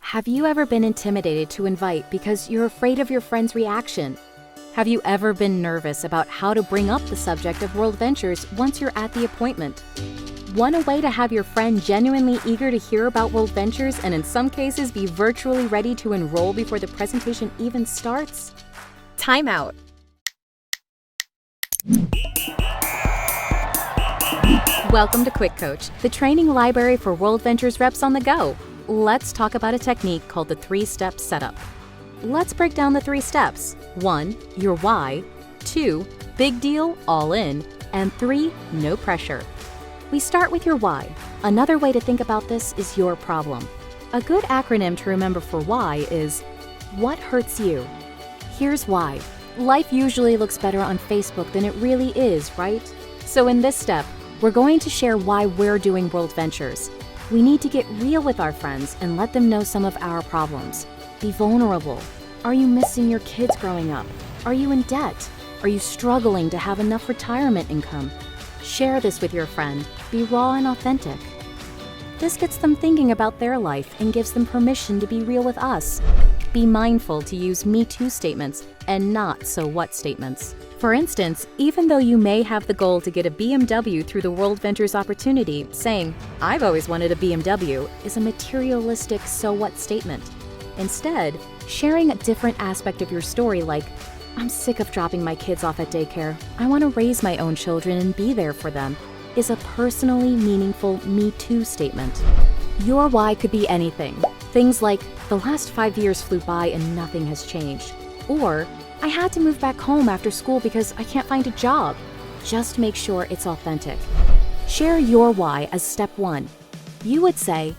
Have you ever been intimidated to invite because you're afraid of your friend's reaction? Have you ever been nervous about how to bring up the subject of WorldVentures once you're at the appointment? Want a way to have your friend genuinely eager to hear about WorldVentures and in some cases be virtually ready to enroll before the presentation even starts? Time out. Welcome to QuickCoach, the training library for WorldVentures reps on the go. Let's talk about a technique called the 3-step setup. Let's break down the 3 steps. 1, your why. 2, big deal, all in. And 3, no pressure. We start with your why. Another way to think about this is your problem. A good acronym to remember for why is, what hurts you? Here's why. Life usually looks better on Facebook than it really is, right? So in this step, we're going to share why we're doing WorldVentures. We need to get real with our friends and let them know some of our problems. Be vulnerable. Are you missing your kids growing up? Are you in debt? Are you struggling to have enough retirement income? Share this with your friend. Be raw and authentic. This gets them thinking about their life and gives them permission to be real with us. Be mindful to use Me Too statements and not so what statements. For instance, even though you may have the goal to get a BMW through the WorldVentures opportunity, saying, "I've always wanted a BMW," is a materialistic so what statement. Instead, sharing a different aspect of your story like, "I'm sick of dropping my kids off at daycare. I want to raise my own children and be there for them," is a personally meaningful Me Too statement. Your why could be anything. Things like, "The last 5 years flew by and nothing has changed." Or, "I had to move back home after school because I can't find a job." Just make sure it's authentic. Share your why as step 1. You would say,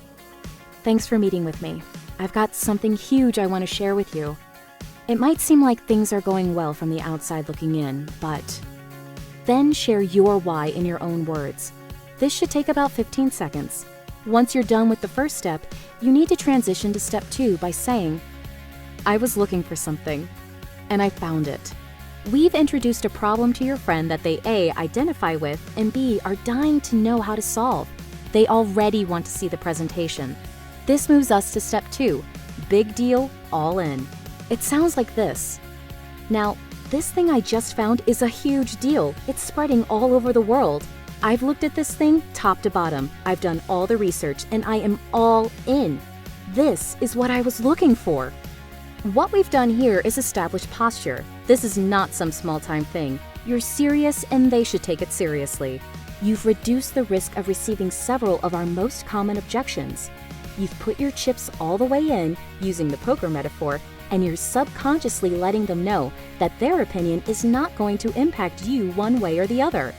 "Thanks for meeting with me. I've got something huge I want to share with you." It might seem like things are going well from the outside looking in, but then share your why in your own words. This should take about 15 seconds. Once you're done with the first step, you need to transition to step 2 by saying, "I was looking for something, and I found it." We've introduced a problem to your friend that they A, identify with, and B, are dying to know how to solve. They already want to see the presentation. This moves us to step 2, big deal, all in. It sounds like this. "Now, this thing I just found is a huge deal. It's spreading all over the world. I've looked at this thing top to bottom. I've done all the research, and I am all in. This is what I was looking for." What we've done here is establish posture. This is not some small-time thing. You're serious, and they should take it seriously. You've reduced the risk of receiving several of our most common objections. You've put your chips all the way in, using the poker metaphor, and you're subconsciously letting them know that their opinion is not going to impact you one way or the other.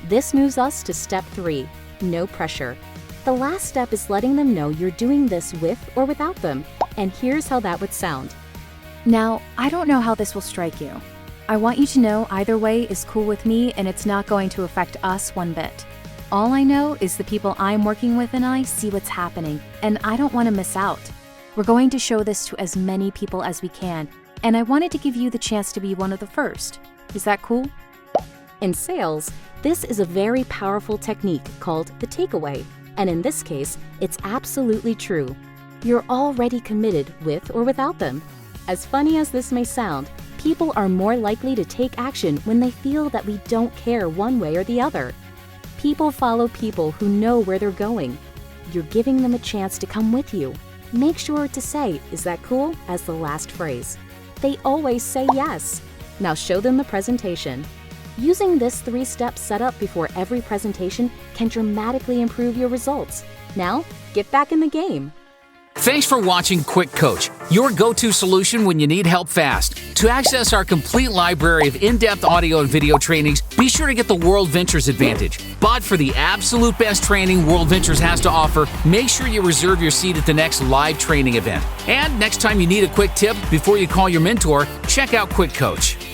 This moves us to step 3, no pressure. The last step is letting them know you're doing this with or without them, and here's how that would sound. "Now, I don't know how this will strike you. I want you to know either way is cool with me and it's not going to affect us one bit. All I know is the people I'm working with and I see what's happening, and I don't want to miss out. We're going to show this to as many people as we can, and I wanted to give you the chance to be one of the first. Is that cool?" In sales, this is a very powerful technique called the takeaway, and in this case, it's absolutely true. You're already committed with or without them. As funny as this may sound, people are more likely to take action when they feel that we don't care one way or the other. People follow people who know where they're going. You're giving them a chance to come with you. Make sure to say, "Is that cool?" as the last phrase. They always say yes. Now show them the presentation. Using this 3-step setup before every presentation can dramatically improve your results. Now, get back in the game. Thanks for watching QuickCoach, your go-to solution when you need help fast. To access our complete library of in-depth audio and video trainings, be sure to get the WorldVentures Advantage. But for the absolute best training WorldVentures has to offer, make sure you reserve your seat at the next live training event. And next time you need a quick tip before you call your mentor, check out QuickCoach.